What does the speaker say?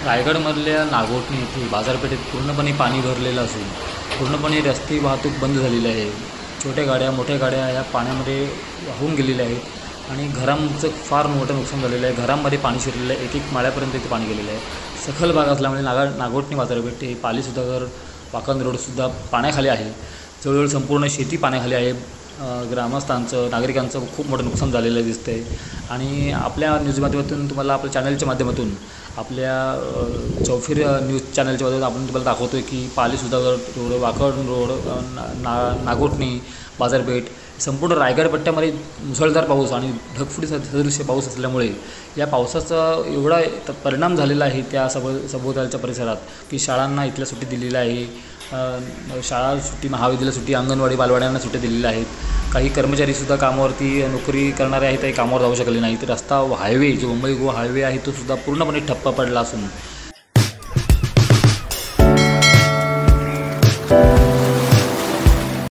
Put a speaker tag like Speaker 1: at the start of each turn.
Speaker 1: रायगडमधल्या नागोठणे येथे बाजारपेठेत पूर्णपणे पाणी भरलेलं असून पूर्णपणे रस्ते वाहतूक बंद झालेली आहे. छोट्या गाड्या मोठ्या गाड्या या पाण्यामध्ये वाहून गेलेल्या आहेत आणि घरांचं फार मोठं नुकसान झालेलं आहे. घरांमध्ये पाणी शिरलेलं आहे. एक एक माळ्यापर्यंत इथे पाणी गेलेलं आहे. सखल भाग असल्यामुळे नागोठणे बाजारपेठ हे पाली सुधागर वाकण रोडसुद्धा पाण्याखाली आहे. जवळजवळ संपूर्ण शेती पाण्याखाली आहे. ग्रामस्थांचं नागरिकांचं खूप मोठं नुकसान झालेलं दिसतं आहे. आणि आपल्या न्यूज माध्यमातून तुम्हाला आपल्या चॅनलच्या माध्यमातून आपल्या चौफेर न्यूज चॅनलच्या माध्यमातून आपण तुम्हाला दाखवतो आहे की पाली सुधागर रोड वाकण रोड नागोठणे बाजारपेठ संपूर्ण रायगड पट्ट्यामध्ये मुसळधार पाऊस आणि ढगफुटी सदृश्य पाऊस असल्यामुळे या पावसाचा एवढा परिणाम झालेला आहे त्या सभोवतालच्या परिसरात की शाळांना इथल्या सुट्टी दिलेल्या आहे. शाळा सुट्टी, महाविद्यालय सुट्टी, अंगणवाडी बालवाड्यांना सुट्ट्या दिलेल्या आहेत. काही कर्मचारीसुद्धा कामावरती नोकरी करणारे आहेत ते कामावर जाऊ शकले नाहीत. रस्ता हायवे जो मुंबई गोवा हायवे आहे तो सुद्धा पूर्णपणे ठप्प पडला असून